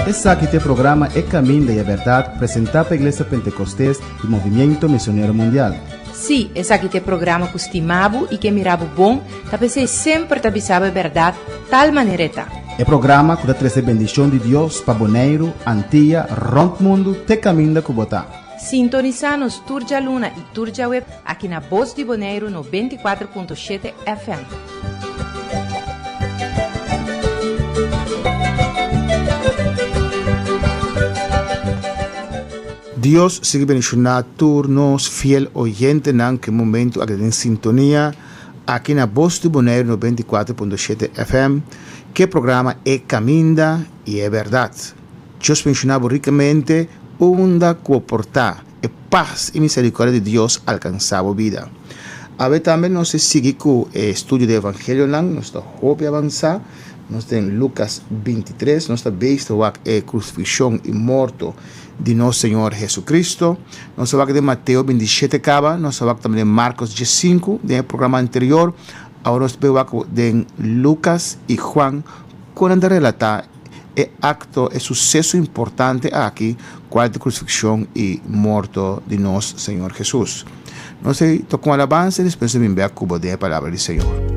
Esse aqui é o programa É Caminho da Verdade, apresentado pela Igreja Pentecostés e Movimento Missionário Mundial. Sim, esse aqui é o programa que estimava e que mirava bom, para ser sempre te avisava a verdade, tal maneira tá. É programa que traz a bendição de Deus para Bonaire, Antilha, Rompe Mundo, te caminho da Cubotá. Sintoniza-nos Turja Luna e Turja Web aqui na Voz de Bonaire no 24.7 FM. Dios sigue bendicionando turnos fiel oyente en que momento aquí en sintonía aquí en Voz de Bonaire no 24.7 FM que programa es Caminda y es verdad. Dios bendicionaba ricamente onda comportar e paz y misericordia de Dios alcanzaba vida. A ver también nos sigue con el estudio de Evangelio nuestra joven avanzar. Nos tem Lucas 23, nós está visto a crucifixião e morto de nosso Senhor Jesucristo. Nós vamos de Mateus 27 acaba, nós vamos também de Marcos 15, do programa anterior. Agora nós vamos de Lucas e Juan, quando relatar o acto, o sucesso importante aqui, qual é a crucifixião e morto de nosso Senhor Jesus. Nós tocamos alabança e depois vamos ver a cuba de palavra do Senhor.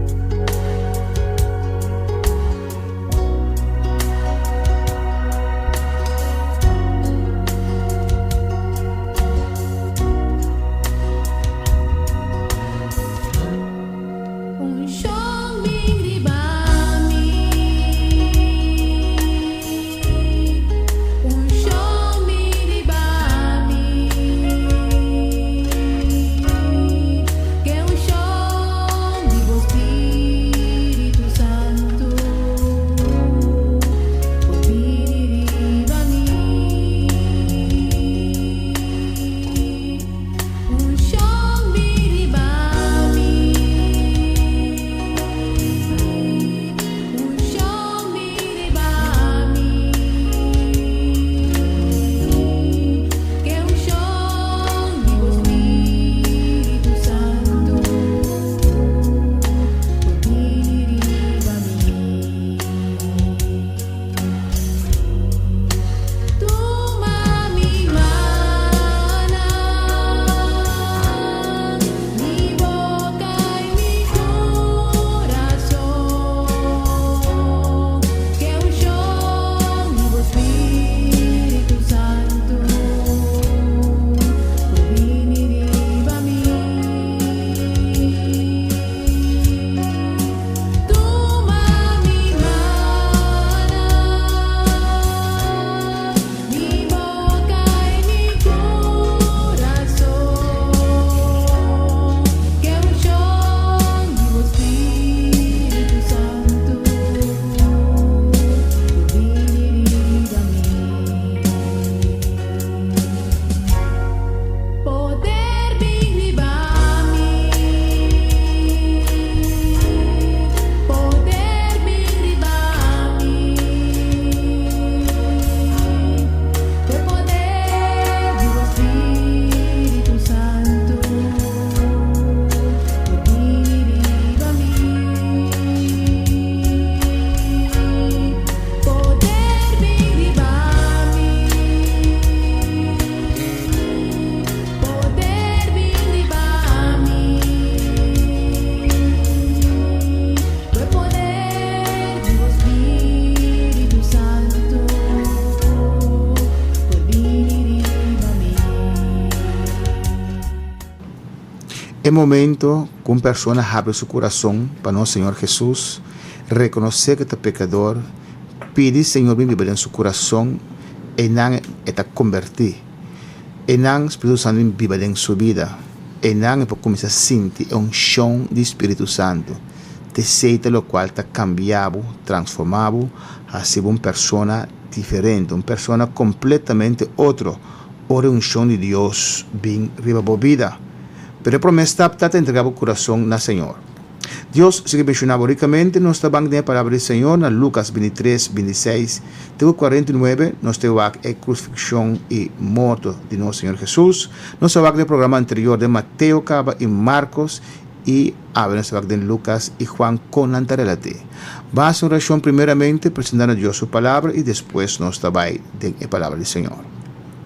É momento que uma pessoa abre seu coração para nosso Senhor Jesus, reconhecer que é pecador, pedir Senhor bem viver em seu coração e não é convertir. E não o Espírito Santo viver em sua vida. E não é para começar a sentir um chão do Espírito Santo. Te aceita o qual está cambiado, transformado, a ser uma pessoa diferente, uma pessoa completamente outra. Ora um chão de Deus bem riba a vida. Pero a promessa está entregar o coração na Senhor. Deus sigue mencionando ricamente nossa banca de palavra do Senhor na Lucas 23, 26, 49, nós temos a crucifixião e morte de nosso Senhor Jesus. Nós temos o programa anterior de Mateus e Marcos y háblanos de Lucas y Juan con la relate. Vas a oración primeramente presentando a Dios su palabra y después nos trabaja de la palabra del Señor.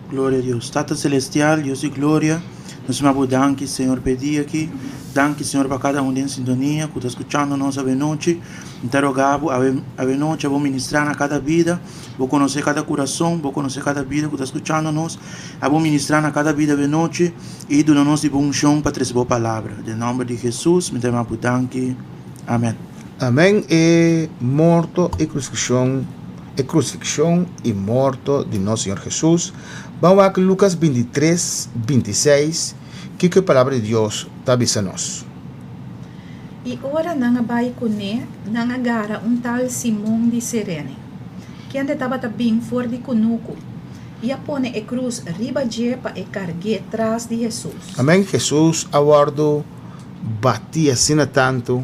Glória a Deus. Tata Celestial, Deus de glória, nós vamos danke, Senhor, pedir aqui. Danke, Senhor, para cada um em sintonia que está escutando nós a noite. Interrogavo, a noite, vou ministrar na cada vida, vou conhecer cada coração, vou conhecer cada vida que está escutando nós, vou ministrar na cada vida a noite e do nós de bom chão para trazer boa palavra. Em nome de Jesus, me temo por danke. Amém. Amém. E morto e crucifixião e morto de nosso Senhor Jesus. Vamos a Lucas 23, 26, que a palavra de Deus está avisando nós. E ora nangabay ko ne, nangagara tal Simão de Cirene, que ande estava bem fora de conuco, e a pone e cruz riba jepa e cargue atrás de Jesus. Amém. Jesus aguardo batia sina tanto,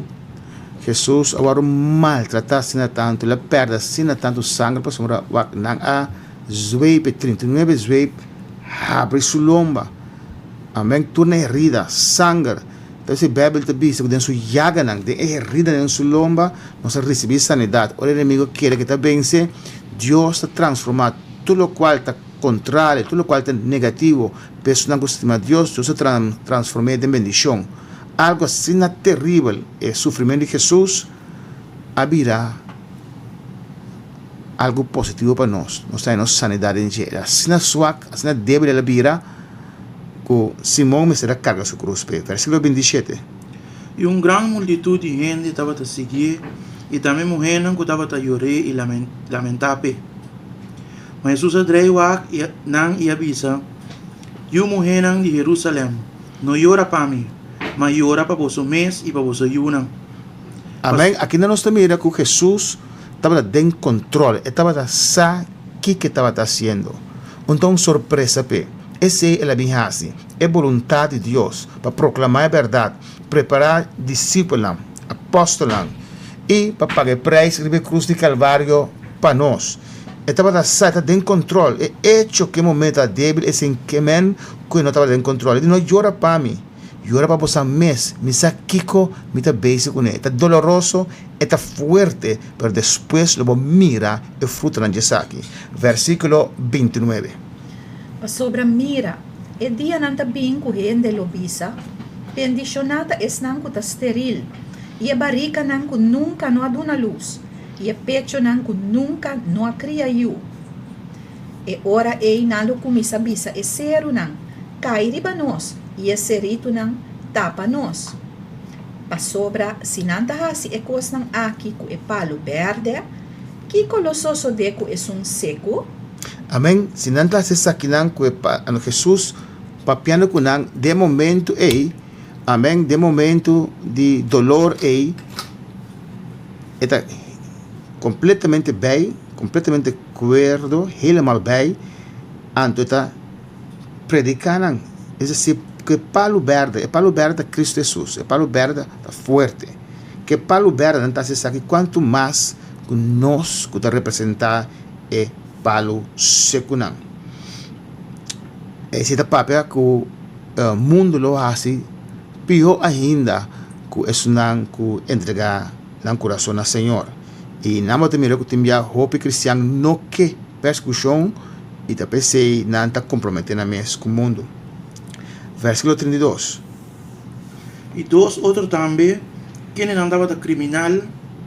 Jesus aguardo maltratar sina tanto, la perda sina tanto sangue para sombra nang a zweep 39 zweep abre su lomba. Amém. Turna herida, sangue. Então, a Bíblia te diz que dentro sua llaga, de herida dentro sua lomba, nós recebemos sanidade. O inimigo quer que te vence. Deus está transformando tudo o qual está contrário, tudo o qual está negativo. Pessoa que estima Deus, Deus está transformando em bendição. Algo assim terrível é o sofrimento de Jesus, abrirá algo positivo para nós. Nós temos sanidade em dia. Assim, suac, assim, débil, ela abrirá. Simão me será carga sua cruz. Versículo 27. E grande multitud de gente estava a seguir, e também mulheres que estavam a chorar e lamentar. Mas Jesus adreiu e avisa, e mulher de Jerusalém, não chora para mim, mas chora para vosso mês e para vosso ayuno. Amém. Aqui nós estamos vendo que Jesus estava dando controle, estava a saber o que estava fazendo. Então, surpresa, essa é a minha assim, é a vontade de Deus para proclamar a verdade, preparar discípulos, apóstolos e para pagar o preço de cruz de Calvário para nós. Estava a saber, dando controle. É hecho que momento débil, é sem que men que não estava dando controle. Ele não chora para mim, chora para você mesmo. Me sabe Kiko, me está bem com ele. Está doloroso, está forte, mas depois lo mira e fruto na aqui. Versículo 29. Sobre mira, e dia nanta bem correndo de lobisa, bendicionada es nanco ta steril, e a barriga nanco nunca não aduna luz, e a pecho nanco nunca não cria yu. E ora ei nalo kumisa bisa e seru nan, cai riba nós, e e serito nan tapa nós. Pa sobra sinanta hasi e kos nan aki ku e palo verde, que colososo deco es un seco. Amém. Se não está se saquinando com Jesus, papiando com nang de momento amém, de momento de dolor está completamente bem, completamente cuerdo, helemaal bem, anto está predicando, é decir, que palo verde é Cristo Jesus, é palo verde está forte, que palo verde não está se saque quanto mais que nós que está representar palo secunang. Esse papel que o mundo lo hace, pior ainda que é sunang que entregar no coração ao Senhor. E namo te miro que tem hope cristiano no que persecução e também se não está comprometendo mais com o mundo. Versículo 32. E dois outros também, que não andava da criminal,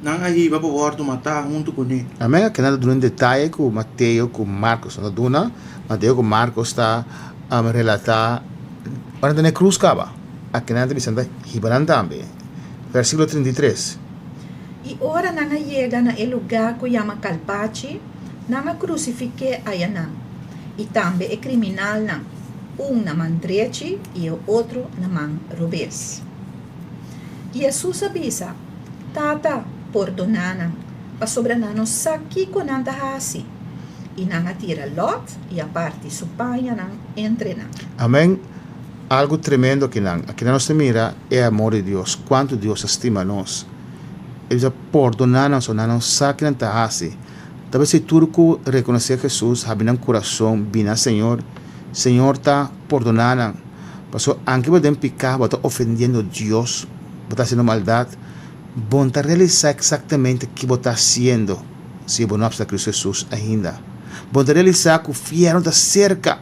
não arriba para o matar junto com ele. Amém. Aqui nada durante detalhe com Mateus, com Marcos, não duna. Mateus com Marcos está a relatar para ter cruz cava. Aqui nada dizendo hibaran também. Versículo 33. E ora nanga chega na lugar que chama Calpachi, nanga crucifique ayanang. E também é criminal nang. Na man direita e o outro na mão rubês. E Jesus avisa, tata, perdonana, pa sobranano saki ko nanta hasi. E nanga tira Lot e a parte supanha nang entre nang. Amém. Algo tremendo que nós mira é o amor de Deus. Quanto Deus estima nós. Ele já perdona-nos, não sabe nanta hasi. Talvez se tudo que reconhecer Jesus, abre no coração, bina Senhor. Senhor está perdonando. Pasó, aunque podemos picar, está ofendiendo a Dios você está haciendo maldad, vos está realizar exatamente o que você está haciendo se você não está Cristo Jesus ainda. Vos está realizar que o fiel está cerca,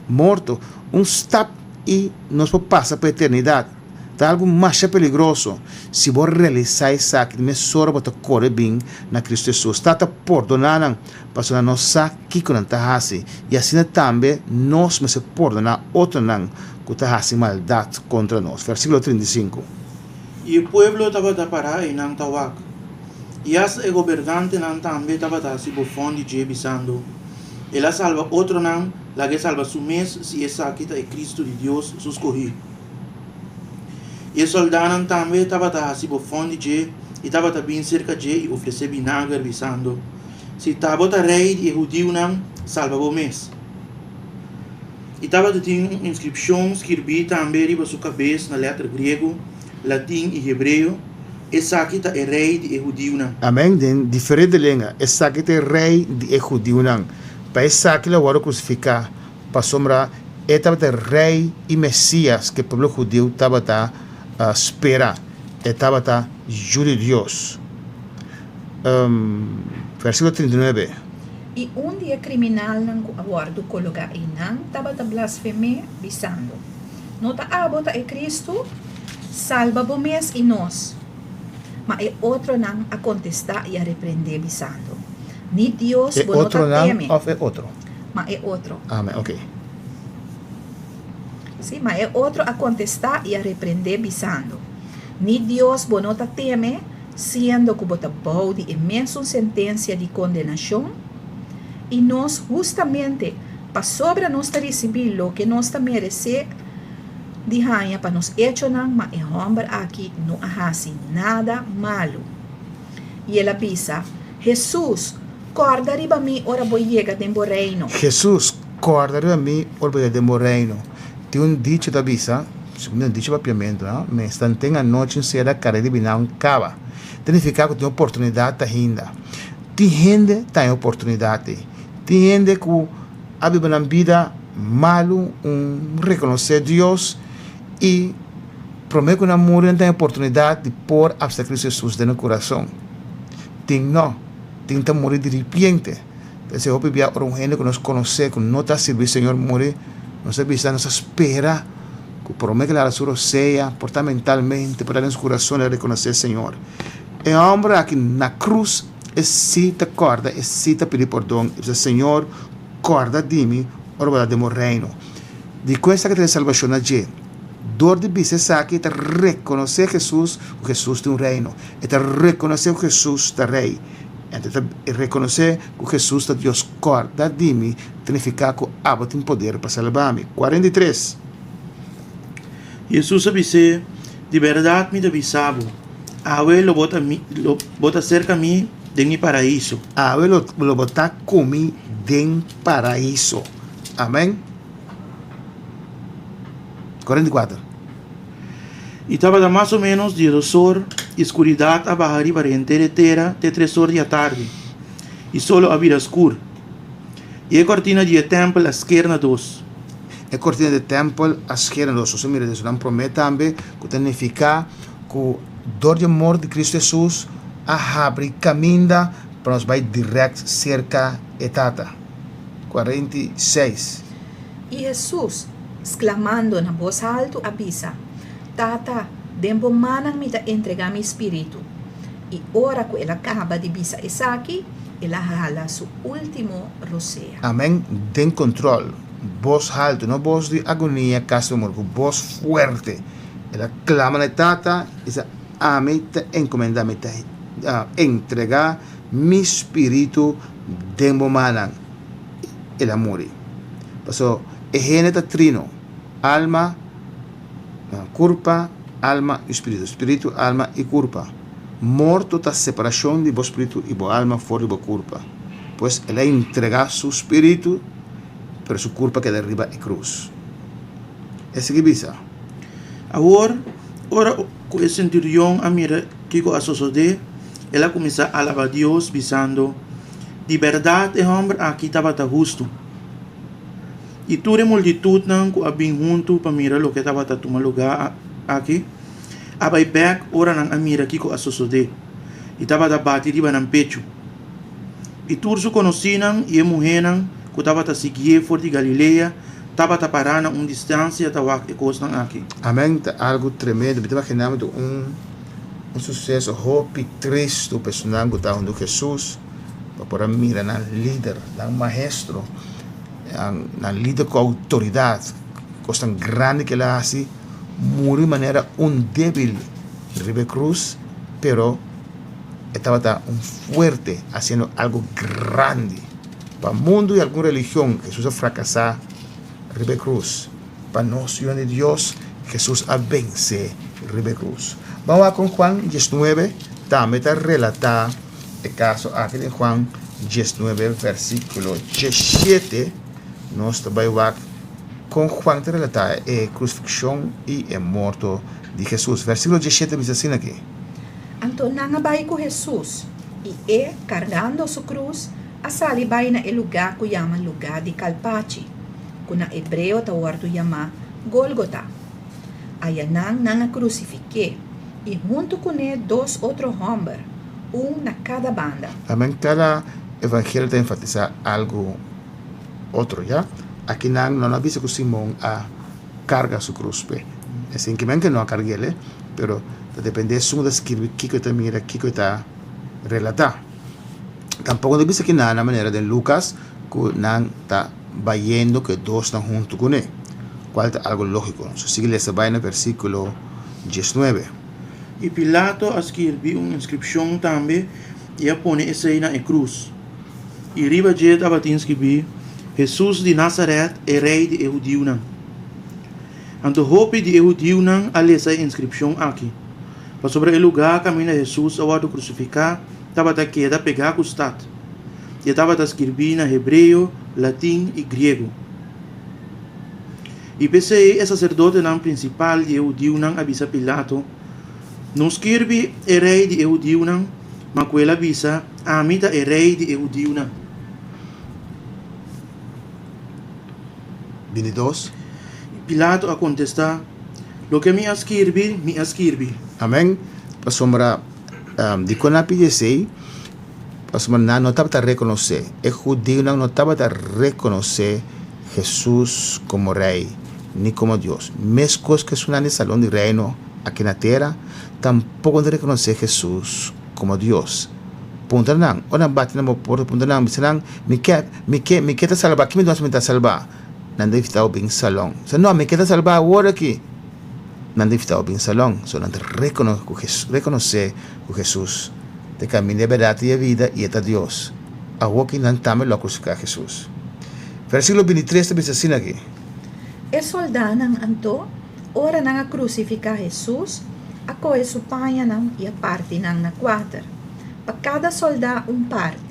morto, step e nós passa para a eternidade. Está algo mais peligroso se você realizar isso que me só você corre bem na Cristo Jesus. Está perdonando para nós saber que não está fazendo. E assim também nós me perdonar outro não que está fazendo maldade contra nós. Versículo 35. E o pueblo estava a parar e não tawak. E as governante não também estava a se bufão de jebisando. Ela salva outro não, la que salva su mês se essa aqui é Cristo de Deus, sus corri. E o soldado também estava a se bufão de je e estava bem cerca de e oferecer vinagre bisando. Se estava a rei de judeu não, salva o mês. E estava a ter uma inscrição escrita também riba sua cabeça na letra grego, latim e hebreu. Essa aqui é rei de judeu não. Amém. De diferente língua. Essa aqui é rei de judeu não. Para essa aqui agora crucificar, para sombra, estava o rei e Messias que o povo judeu estava a esperar. Estava a júri de Deus. Versículo 39. E dia criminal não aguardo colocar e não estava a blasfemar bisando. Nota abota é Cristo, salva o mês e nós. Mas é outro não a contestar e a repreender bisando. Ni Dios É bueno outro ta não teme. ou é outro? Mas é outro. Amém, ok. Sim, mas é outro a contestar e a repreender bisando. Ni Dios bueno ta teme, sendo que bota bode imensa sentença de condenação, e nós justamente para sobre nós receber o que nós merece de rainha para nos hecho não, mas é homem aqui não hace nada malo. E ela avisa, Jesus, corda riba mim, ora vou chegar dentro do reino. Jesus, corda riba mim, ora vou chegar dentro do reino. Tem dicho da bisa, segundo dicho papiamento, não? Me estantém a noite em ser a cara de binão cava. Significa que tem oportunidade ainda. Tem gente tem oportunidade. Tem gente que a vive na vida malo, reconhecer Deus e promete que não morre não tem oportunidade de pôr a Cristo Jesus dentro do coração. Tem não. Tem que morrer de repente. Então, se eu pedir a um gente que nos conhece, que não está servindo o Senhor morrer, nos avisa, nos espera, que promete que a sua seja, portar mentalmente, para nosso coração reconhecer o Senhor. É homem aqui na cruz, necessita corda, necessita pedir perdão. Diz, Senhor, corda de mim, ora de meu reino. De coisa que tem salvação na gente. Dor de bisa aqui é reconhecer Jesus, que Jesus tem um reino. É reconhecer que Jesus é rei. É reconhecer que Jesus é Deus, corda de mim, significa que aba tem poder para salvar-me. 43. Jesus disse, de verdade me avisava, Awe lo bota cerca a mim de mi paraíso. Awe lo bota comigo de paraíso. Amém? 44. E estava mais ou menos de 2 horas, escuridade a barrar para inteira de 3 horas da tarde. E solo havia escuro. E a cortina de templo à esquerda 2. A cortina de templo à esquerda 2. Você mira, isso não promete também que significa que dor de amor de Cristo Jesus abre caminho para nós vai direto cerca de tata. 46. E Jesus, exclamando na voz alta, avisa, Tata, dempo manang me entregar meu espírito. E ora que ela acaba de bisa essa aqui, ela jala su último roceia. Amém? Den control. Voz alto, não voz de agonia, caso amor, voz forte. Ela clama na tata e diz, me te encomenda, me te entregar meu espírito dempo manang. Ela morre. Passou, geneta trino, alma, culpa, alma e espírito. Espírito, alma e culpa. Morto da separação de vos espírito e boa alma fora de boa culpa. Pois ela entrega seu espírito, pero sua culpa que derriba a cruz. Esse que visa. Agora, com o centurião a mira que a suceder, ela começa a alabar Deus, visando, de verdade, o homem aqui estava justo. E toda a multitud não que havia junto para mirar o que estava a tomar lugar aqui. Abay back ora nang amira kiko asosode. Itaba da bati riba ng pecho. Iturso konosinan e muhenan ko taba ta sigie for di Galilea, taba ta parana distância tawak e kos ng aki. Amém, algo tremendo. Me imaginamos de um sucesso hope triste do personagem que está onde Jesus para poder mirar na líder, na maestro, na líder com autoridade, coisa tão grande que ela assim, morreu de maneira débil, Ribe Cruz, pero estaba fuerte, haciendo algo grande. Para el mundo y alguna religión, Jesús ha fracasado, Ribe Cruz. Para noción de Dios, Jesús ha vencido, Ribe Cruz. Vamos a con Juan 19, también está relatado el caso aquí de Juan 19, versículo 17. Nos va con Juan te relata la crucifixión y el muerto de Jesús. Versículo 17 dice así aquí. Anto nangabay ko Jesus, e cargando su cruz, asalibay na el lugar ko yaman lugar di Kalpachi, kuna hebreo tawardo yama Golgota. Ayanang nanga crucifique, y junto con él dos otros hombres, na cada banda. Amén. Cada evangelio te enfatiza algo otro, ¿ya? Aquí no avisa que Simón carga su cruz. Es que no cargue, pero depende de su describir que te mira, que está relatado. Tampoco te dice que nada de manera de Lucas que nada está viendo que dos están juntos con él. Cuál es algo lógico. So, sigue esa vaina versículo 19. Y Pilato escribió una inscripción también y pone esa en la cruz. Y arriba ya estaba inscrito Jesús de Nazaret, el rey de Judíos. Anto hopi de Judíos a esa inscripción aquí. Para sobre el lugar camina Jesús a guardo crucificado, estaba queda pegado costado. Y estaba escrito en hebreo, latín y griego. Y pese el sacerdote principal de Judíos avisa Pilato, no escribe el rey de Judíos, mas que él avisa, amita el rey de Judíos. 22. Pilato a contestar, lo que me escribe. Amén. Pasombra di ko na PJC, pasombra no estaba a reconocer. El judío no estaba a reconocer Jesús como rey, ni como Dios. Mes cosas que son en el salón de reino aquí en la tierra, tampoco de reconocer Jesús como Dios. Punta nang, ona bati na mo por punta nang, bisanang, mi que te salva, que me doas me te salva. Nanda ifitao bing salong. So no, me queda salva ahora aquí. Nanda ifitao bing salong. So nanda reconoce que Jesús te camina de verdad y de vida y está Dios. Ahora que nantame lo crucifica Jesús. Versículo 23 te dice así aquí. El soldado nang anto, ora nang crucifica Jesus, ako e supanya nang ia parte nang na quarter. Pa cada soldado parte,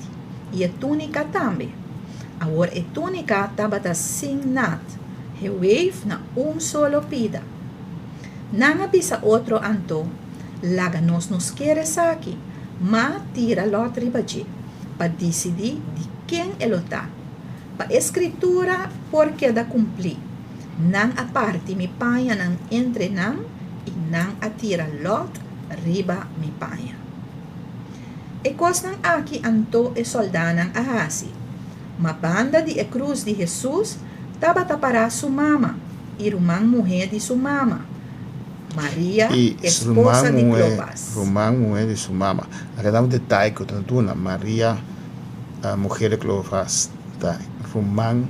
e a túnica também. Agora a túnica estava signat, rewave na solo pida. Nanga bisa outro anto, laga nos quer aqui, mas tira lotre baji, para decidir de quem ele está. Para escritura, porque da cumprir. Nang a parte mi panha nang entre nang, e nang a tira lot riba mi panha. E cos nang aqui anto e soldanang ahasi. Ma banda de cruz de Jesus estava para sua mama, irmã mulher de sua mama, Maria, esposa de Clopas. Irmã mulher de sua mama. Aqui dá detalhe que eu estou na Maria, a mulher de Clopas, tá? Irmã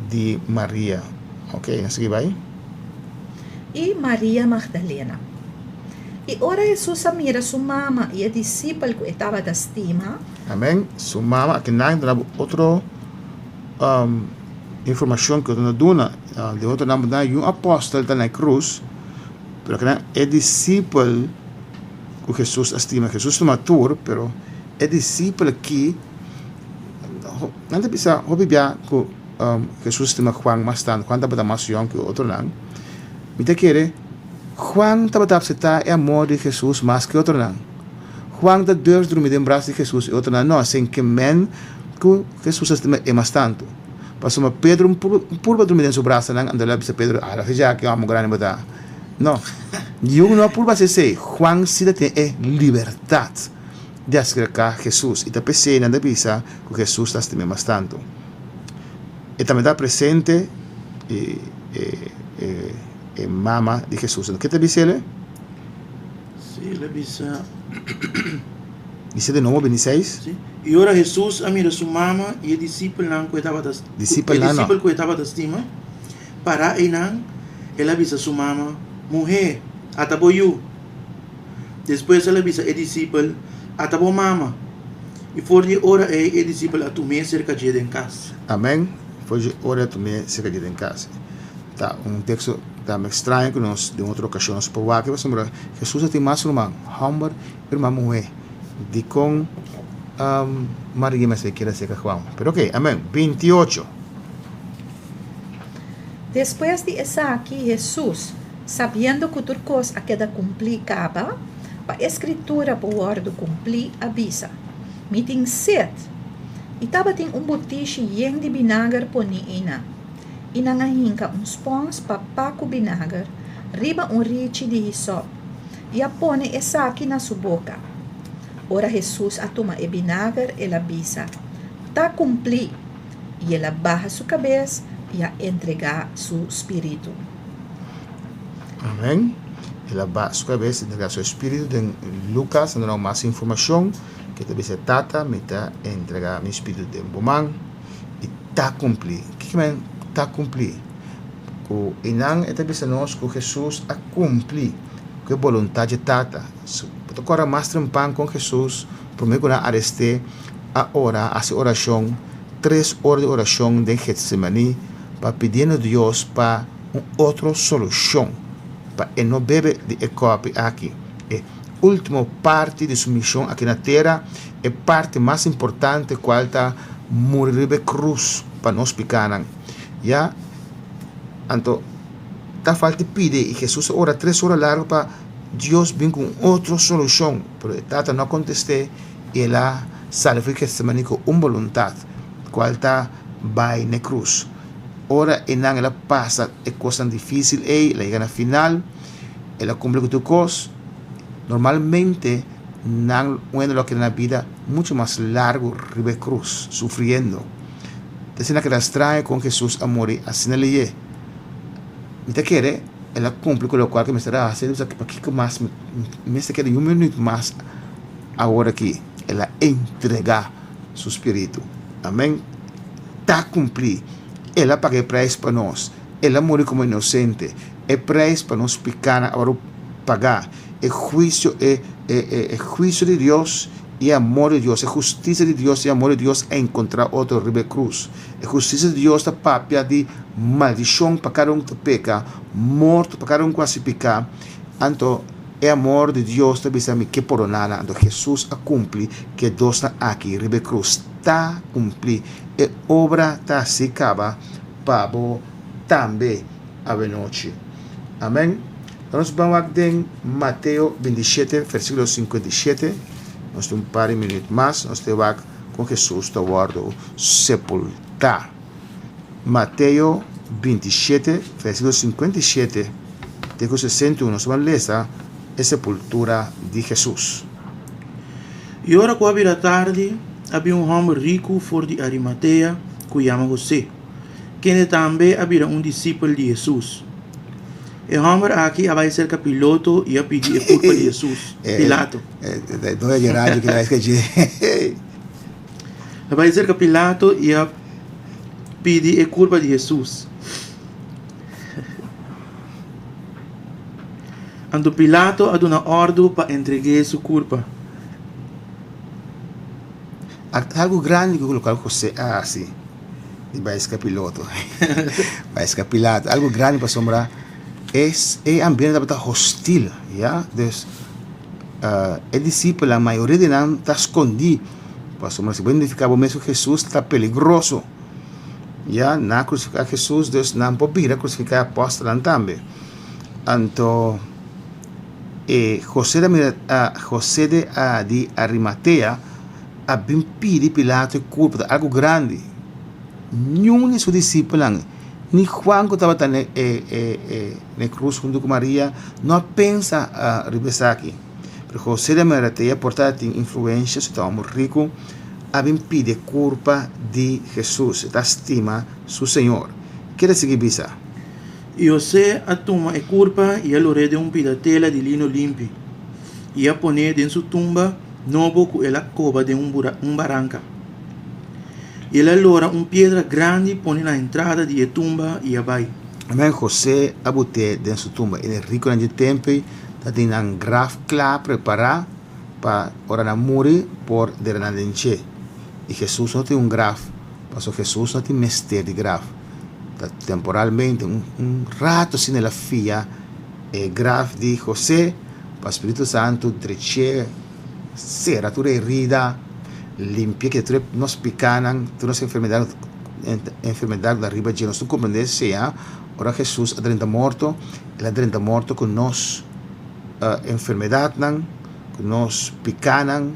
de Maria. Ok, assim vai. E Maria Magdalena. E ora Jesus mira sua mama e a discípula que estava da estima. Amém. Sua mama, aqui não tem outra informação que eu estou dando. De outro nome, um apóstolo está na cruz, pero que é discípulo que Jesus estima. Jesus é maturo, pero é discípulo que não te precisa obviar que Jesus estima Juan mais tanto, quando está mais young que outro não. Me te quer Juan estava a aceitar o amor de Jesus mais que outro não. Juan está durante dormir em braço de Jesus e outro não. Não, assim que men que Jesus estima é mais tanto. Passou Pedro por dormir em seu braço não, andou lá para Pedro, já que é uma grande boda. Não. E não por você ser, Juan Sida tem liberdade de acercar a Jesus. E também sei, não deve ser que Jesus está estimando bastante. E também está presente mama de Jesus. O que te dice ele? Sí, le dice. Dice de nuevo 26. Sí. Y ahora Jesús mira su mamá y el discípulo que estaba que estima para inan él avisa a su mamá mujer ataboyu. Después él avisa el discípulo atabo mamá y por hora el discípulo a tu mes cerca de en casa. Amém. Foi hora tu me cerca de em casa. Tá texto tá me estranho que nós de outra ocasião nós por que você lembra Jesus tem mais uma hamber irmã mulher de com Maria mas quer ser Juan. Pero ok, amém. 28. Después de essa aqui, Jesus, sabendo que tudo coisa queda complicada, a escritura por cumprir avisa. Me tem sede. E tava tem botiche yen de vinagre poni ina. Ina nga hinka spons pa com vinagre, riba riche de hisop. E a pone essa aqui na sua boca. Ora Jesus a toma e vinagre e la bisa. Tá cumpri. E ela barra sua cabeça e a entregar seu espírito. Amém. Ela barra sua cabeça e entregar seu espírito. Em Lucas, não há mais informação. Que te dice tata me está entregar meu espírito de bomang e tá cumprir. Que é tá cumprir? O inang é também nós com Jesus a cumprir que vontade tata. Porque agora mais trampam com Jesus, por mim que na arreste a hora, a oração, 3 horas de oração de Getsemani para pedir a Deus para outra solução, para não beber de copo aqui. Última parte de sua missão aqui na terra é parte mais importante qual está morrer de cruz para nós picaram. Já, então, tá falta pedir e Jesus ora 3 horas largo para Deus vir com outra solução, porque tata não contestei e ela salve que se manico vontade qual está vai na cruz. Ora e não ela passa é coisa difícil e ela chega na final, ela cumpre com tu coisa. Normalmente, no lo que en la vida mucho más largo, ribe cruz, sufriendo. Entonces, que las trae con Jesús a morir, así no le lleve. Y te quiere, él cumple con lo cual que me estará haciendo, o sea, que para que más, me se quede un minuto más ahora aquí, él entrega su espíritu. Amén. Está cumplido. Él paga el precio para nosotros. Él murió como inocente. El precio para nos picar, ahora pagar. El juicio de Dios y amor de Dios, es justicia de Dios y amor de Dios a encontrar otro ribe cruz. Es justicia de Dios la papia de maldición para cada uno que peca, morto para cada uno que se peca. Anto, el amor de Dios te dice a mí que por nada, anto Jesús a cumplir que Dios está aquí, ribe cruz, está cumplir. E obra está se acaba, pabo también a noche. Amén. Nós vamos a Mateus 27, versículo 57. Nós temos um par de minutos mais. Nós temos com Jesus do guardo sepultar. Mateus 27, versículo 57. Até 61. Nós vamos ler a sepultura de Jesus. E ora, quando era tarde, havia homem rico fora de Arimateia, que chama José, que também havia discípulo de Jesus. El hombre aquí vai ser piloto e a pedir a culpa de Jesus. Pilato. Não é grande que vai esquecer. Vai ser Pilato e a pedir a culpa de Jesus. Ando Pilato a dar ordem para entregar sua culpa. Algo grande que colocar José assim. E vai ser piloto. Vai ser Pilato. Algo grande para sombrar. Es ambiente hostil, ¿ya? Entonces, el discípulo, la mayoría de ellos está escondido. Pues, como se puede identificar, mesmo Jesús está peligroso. Ya, na crucificar a Jesús, Dios no puede crucificar a apóstolo también. Entonces, José de Arimatea ha pedido Pilato culpa de algo grande. Nenhum de sus discípulos Ni Juan que estaba en cruz junto con María, no pensa a Ribesaki. Pero José de Maratea portava influência, se estava muito rico, a impide culpa de Jesus, está estima su Senhor. Quer seguir bisa? E José atoma a culpa e ela rede pidatela de lino limpo. E a pone em sua tumba, novo com ela cova de barranca. E ela lora pedra grande pone na entrada de a tumba e a vai. Amém. José abote dentro sua tumba. Ele é rico naquele tempo, tem um graf claro preparado para orar morrer por dernadenche. E Jesus não tem graf, porque Jesus não tem mestre de graf. Temporalmente, rato assim nela fia, graf de José, para o Espírito Santo, treche, será tu herida, limpia que tu nos picanan, tu nos enfermedade da riba de nós, tu compreendes se ora Jesus adrenta morto, ele adrenta morto com nós enfermedade com nós picanan,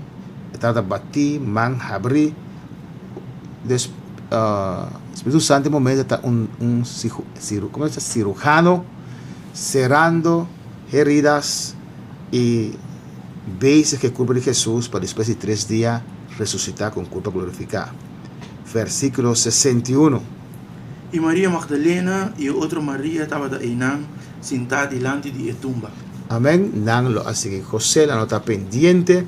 trata bati, man abri, Espírito Santo em momento está cirujano cerrando heridas e veces que culpa de Jesus para después de 3 días resucitar con culpa glorificada. Versículo 61. E Maria Magdalena e outra Maria estava aí sentada diante de tumba. Amén. Nan lo así José la nota pendiente.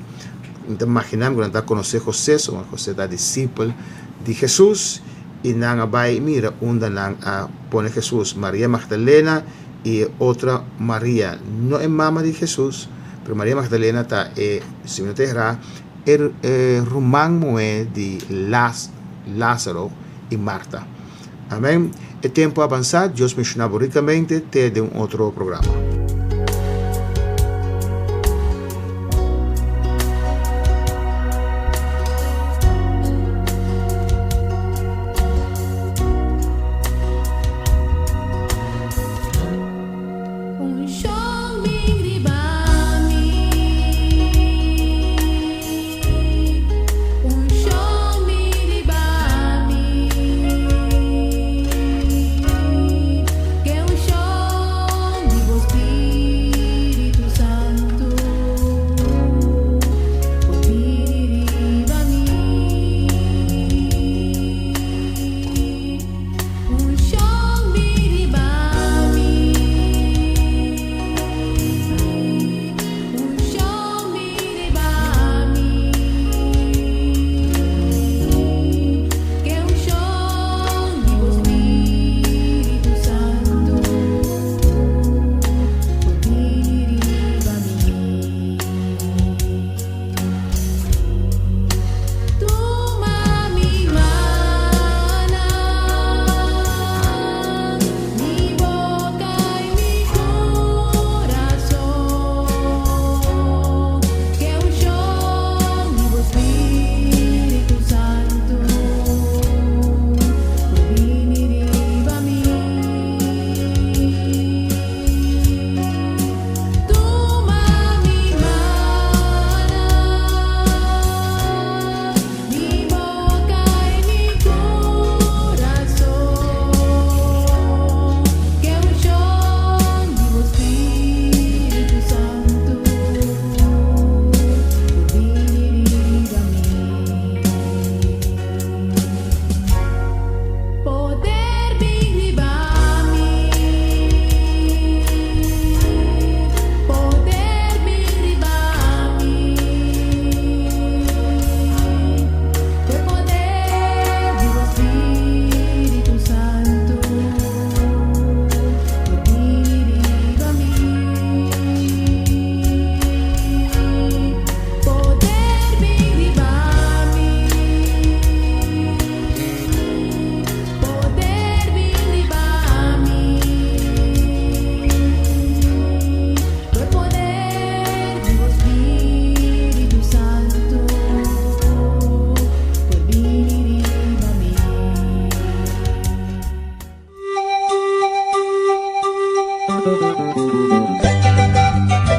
Então imaginamos quando está conhecer José, José está discípulo de Jesus e nan abai mira onde nan a pone Jesus, Maria Magdalena e outra Maria, não é mama de Jesus, pero Maria Magdalena está se não terá Román Moé de Lázaro e Marta. Amém. É tempo avançado, Deus mencionava ricamente, te de outro programa.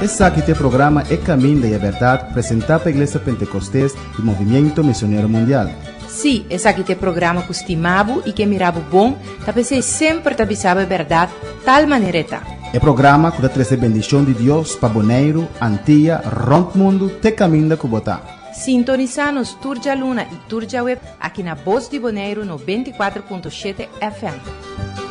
Essa aqui tem programa É Caminho da Verdade, apresentado pela Igreja Pentecostés e Movimento Missionário Mundial. Sim, esse aqui é programa costumado e que mirava bom, você sempre sabe a verdade, tal maneira tá. É programa que traz a bendição de Deus para Bonaire, Antilha, Rond Mundo, te caminda que botar. Sintoniza-nos Turja Luna e Turja Web aqui na Voz de Bonaire 94.7 FM.